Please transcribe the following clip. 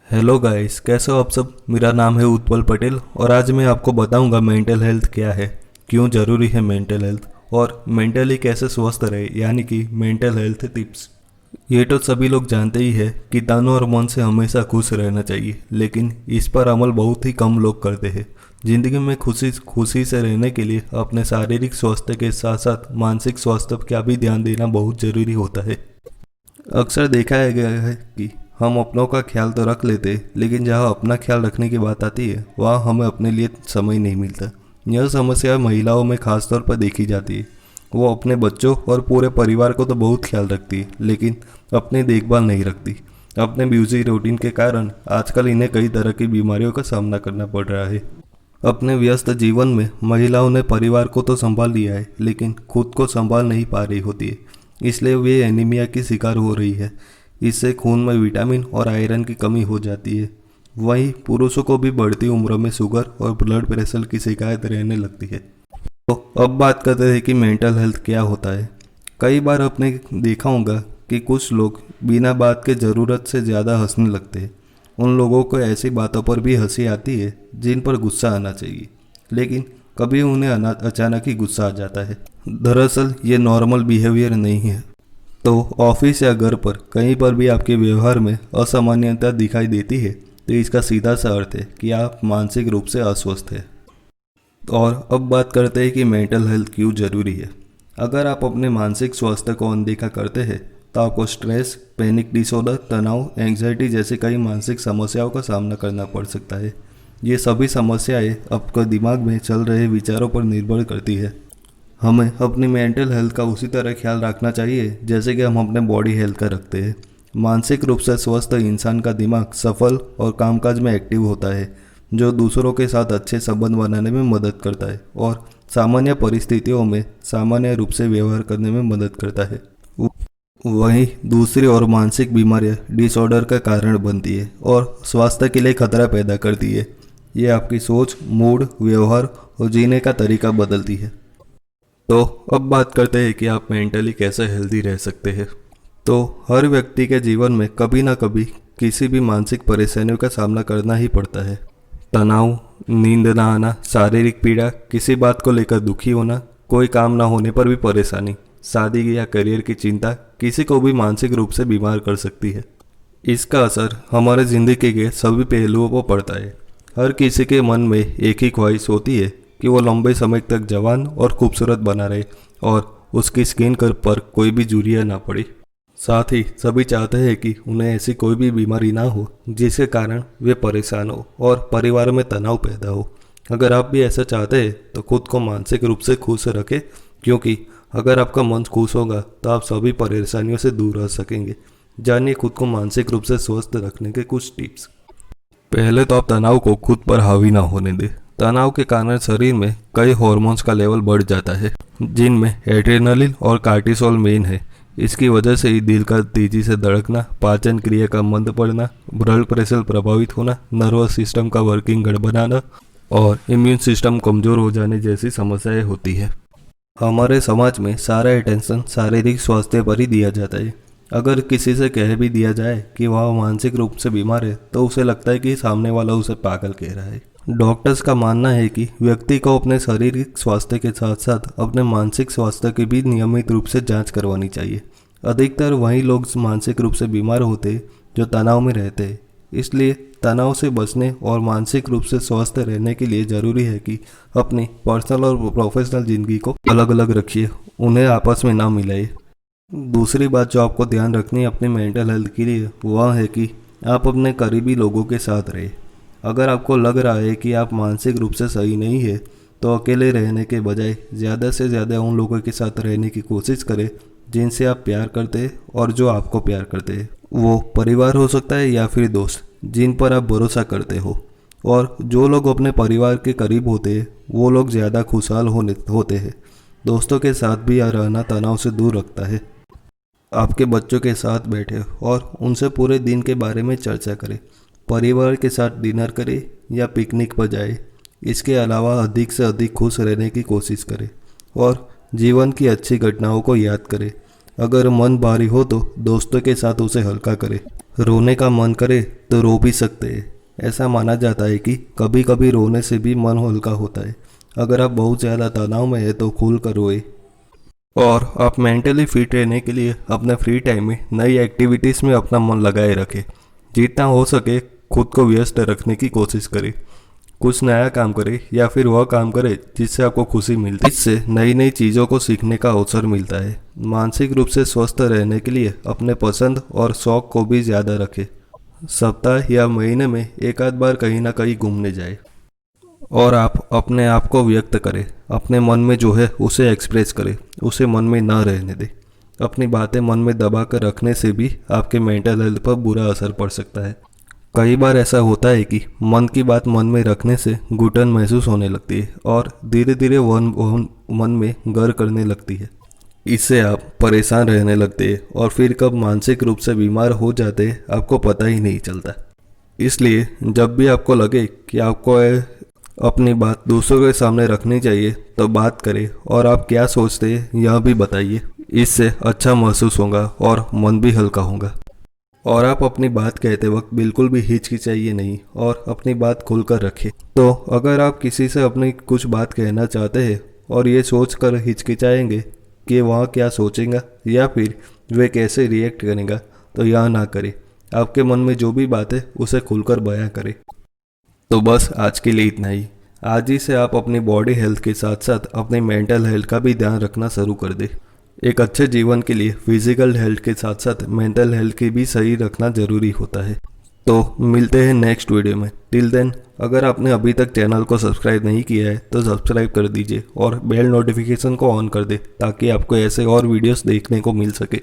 Hello guys, कैसे हो आप सब। मेरा नाम है उत्पल पटेल और आज मैं आपको बताऊंगा मेंटल हेल्थ क्या है, क्यों ज़रूरी है मेंटल हेल्थ और मेंटली कैसे स्वस्थ रहे, यानी कि मेंटल हेल्थ टिप्स। ये तो सभी लोग जानते ही है कि तन और मन से हमेशा खुश रहना चाहिए, लेकिन इस पर अमल बहुत ही कम लोग करते हैं। ज़िंदगी में खुशी खुशी से रहने के लिए अपने शारीरिक स्वास्थ्य के साथ साथ मानसिक स्वास्थ्य का भी ध्यान देना बहुत ज़रूरी होता है। अक्सर देखा गया है कि हम अपनों का ख्याल तो रख लेते हैं, लेकिन जहाँ अपना ख्याल रखने की बात आती है वहाँ हमें अपने लिए समय नहीं मिलता। यह समस्या महिलाओं में खास तौर पर देखी जाती है। वो अपने बच्चों और पूरे परिवार को तो बहुत ख्याल रखती है, लेकिन अपनी देखभाल नहीं रखती। अपने बिजी रूटीन के कारण आजकल इन्हें कई तरह की बीमारियों का सामना करना पड़ रहा है। अपने व्यस्त जीवन में महिलाओं ने परिवार को तो संभाल लिया है, लेकिन खुद को संभाल नहीं पा रही होती है। इसलिए वे एनीमिया की शिकार हो रही है। इससे खून में विटामिन और आयरन की कमी हो जाती है। वहीं पुरुषों को भी बढ़ती उम्र में शुगर और ब्लड प्रेशर की शिकायत रहने लगती है। तो अब बात करते हैं कि मेंटल हेल्थ क्या होता है। कई बार आपने देखा होगा कि कुछ लोग बिना बात के ज़रूरत से ज़्यादा हंसने लगते हैं। उन लोगों को ऐसी बातों पर भी हंसी आती है जिन पर गुस्सा आना चाहिए, लेकिन कभी उन्हें अचानक ही गुस्सा आ जाता है। दरअसल ये नॉर्मल बिहेवियर नहीं है। तो ऑफिस या घर पर कहीं पर भी आपके व्यवहार में असामान्यता दिखाई देती है तो इसका सीधा सा अर्थ है कि आप मानसिक रूप से अस्वस्थ हैं। और अब बात करते हैं कि मेंटल हेल्थ क्यों ज़रूरी है। अगर आप अपने मानसिक स्वास्थ्य को अनदेखा करते हैं तो आपको स्ट्रेस, पैनिक डिसऑर्डर, तनाव, एंग्जाइटी जैसी कई मानसिक समस्याओं का सामना करना पड़ सकता है। ये सभी समस्याएं आपके दिमाग में चल रहे विचारों पर निर्भर करती है। हमें अपनी मेंटल हेल्थ का उसी तरह ख्याल रखना चाहिए जैसे कि हम अपने बॉडी हेल्थ का रखते हैं। मानसिक रूप से स्वस्थ इंसान का दिमाग सफल और कामकाज में एक्टिव होता है, जो दूसरों के साथ अच्छे संबंध बनाने में मदद करता है और सामान्य परिस्थितियों में सामान्य रूप से व्यवहार करने में मदद करता है। वहीं दूसरी ओर मानसिक बीमारियां डिसऑर्डर का कारण बनती है और स्वास्थ्य के लिए खतरा पैदा करती है। ये आपकी सोच, मूड, व्यवहार और जीने का तरीका बदलती है। तो अब बात करते हैं कि आप मेंटली कैसे हेल्दी रह सकते हैं। तो हर व्यक्ति के जीवन में कभी ना कभी किसी भी मानसिक परेशानियों का सामना करना ही पड़ता है। तनाव, नींद ना आना, शारीरिक पीड़ा, किसी बात को लेकर दुखी होना, कोई काम ना होने पर भी परेशानी, शादी या करियर की चिंता किसी को भी मानसिक रूप से बीमार कर सकती है। इसका असर हमारे ज़िंदगी के सभी पहलुओं पर पड़ता है। हर किसी के मन में एक ही ख्वाहिश होती है कि वो लंबे समय तक जवान और खूबसूरत बना रहे और उसकी स्किन पर कोई भी झुर्रियाँ ना पड़े। साथ ही सभी चाहते हैं कि उन्हें ऐसी कोई भी बीमारी ना हो जिसके कारण वे परेशान हो और परिवार में तनाव पैदा हो। अगर आप भी ऐसा चाहते हैं तो खुद को मानसिक रूप से खुश रखें, क्योंकि अगर आपका मन खुश होगा तो आप सभी परेशानियों से दूर रह सकेंगे। जानिए खुद को मानसिक रूप से स्वस्थ रखने के कुछ टिप्स। पहले तो आप तनाव को खुद पर हावी ना होने दें। तनाव के कारण शरीर में कई हार्मोन्स का लेवल बढ़ जाता है, जिनमें एड्रेनलिन और कार्टिसोल मेन है। इसकी वजह से ही दिल का तेजी से धड़कना, पाचन क्रिया का मंद पड़ना, ब्लड प्रेशर प्रभावित होना, नर्वस सिस्टम का वर्किंग गड़बड़ाना और इम्यून सिस्टम कमज़ोर हो जाने जैसी समस्याएं होती है। हमारे समाज में सारा अटेंशन शारीरिक स्वास्थ्य पर ही दिया जाता है। अगर किसी से कह भी दिया जाए कि वह मानसिक रूप से बीमार है तो उसे लगता है कि सामने वाला उसे पागल कह रहा है। डॉक्टर्स का मानना है कि व्यक्ति को अपने शारीरिक स्वास्थ्य के साथ साथ अपने मानसिक स्वास्थ्य की भी नियमित रूप से जांच करवानी चाहिए। अधिकतर वही लोग मानसिक रूप से बीमार होते हैं जो तनाव में रहते हैं। इसलिए तनाव से बचने और मानसिक रूप से स्वस्थ रहने के लिए ज़रूरी है कि अपनी पर्सनल और प्रोफेशनल ज़िंदगी को अलग अलग रखिए, उन्हें आपस में ना मिलाइए। दूसरी बात जो आपको ध्यान रखनी है अपनी मेंटल हेल्थ के लिए, वह है कि आप अपने करीबी लोगों के साथ रहें। अगर आपको लग रहा है कि आप मानसिक रूप से सही नहीं है तो अकेले रहने के बजाय ज़्यादा से ज़्यादा उन लोगों के साथ रहने की कोशिश करें जिनसे आप प्यार करते हैं और जो आपको प्यार करते हैं। वो परिवार हो सकता है या फिर दोस्त जिन पर आप भरोसा करते हो। और जो लोग अपने परिवार के करीब होते हैं वो लोग ज़्यादा खुशहाल होते हैं। दोस्तों के साथ भी रहना तनाव से दूर रखता है। आपके बच्चों के साथ बैठे और उनसे पूरे दिन के बारे में चर्चा करें। परिवार के साथ डिनर करें या पिकनिक पर जाए। इसके अलावा अधिक से अधिक खुश रहने की कोशिश करें और जीवन की अच्छी घटनाओं को याद करें। अगर मन भारी हो तो दोस्तों के साथ उसे हल्का करे। रोने का मन करे तो रो भी सकते हैं। ऐसा माना जाता है कि कभी कभी रोने से भी मन हल्का होता है। अगर आप बहुत ज़्यादा तनाव में है तो खुल कर रोए। और आप मेंटली फिट रहने के लिए अपने फ्री टाइम में नई एक्टिविटीज़ में अपना मन लगाए रखें। जितना हो सके खुद को व्यस्त रखने की कोशिश करें। कुछ नया काम करें या फिर वह काम करें जिससे आपको खुशी मिलती है। इससे नई नई चीज़ों को सीखने का अवसर मिलता है। मानसिक रूप से स्वस्थ रहने के लिए अपने पसंद और शौक को भी ज़्यादा रखें। सप्ताह या महीने में एक आध बार कहीं ना कहीं घूमने जाए। और आप अपने आप को व्यक्त करें। अपने मन में जो है उसे एक्सप्रेस करें, उसे मन में ना रहने दें। अपनी बातें मन में दबा कर रखने से भी आपके मेंटल हेल्थ पर बुरा असर पड़ सकता है। कई बार ऐसा होता है कि मन की बात मन में रखने से घुटन महसूस होने लगती है और धीरे धीरे वह मन में घर करने लगती है। इससे आप परेशान रहने लगते हैं और फिर कब मानसिक रूप से बीमार हो जाते हैं आपको पता ही नहीं चलता। इसलिए जब भी आपको लगे कि आपको अपनी बात दूसरों के सामने रखनी चाहिए तो बात करें और आप क्या सोचते हैं यह भी बताइए। इससे अच्छा महसूस होगा और मन भी हल्का होगा। और आप अपनी बात कहते वक्त बिल्कुल भी हिचकिचाइए नहीं और अपनी बात खुलकर रखें। तो अगर आप किसी से अपनी कुछ बात कहना चाहते हैं और ये सोचकर हिचकिचाएंगे कि वह क्या सोचेगा या फिर वे कैसे रिएक्ट करेगा तो यह ना करें। आपके मन में जो भी बात है उसे खुलकर बयां करें। तो बस आज के लिए इतना ही। आज ही से आप अपनी बॉडी हेल्थ के साथ साथ अपनी मेंटल हेल्थ का भी ध्यान रखना शुरू कर दें। एक अच्छे जीवन के लिए फिजिकल हेल्थ के साथ साथ मेंटल हेल्थ की भी सही रखना जरूरी होता है। तो मिलते हैं नेक्स्ट वीडियो में। टिल देन, अगर आपने अभी तक चैनल को सब्सक्राइब नहीं किया है तो सब्सक्राइब कर दीजिए और बेल नोटिफिकेशन को ऑन कर दे ताकि आपको ऐसे और वीडियोस देखने को मिल सके।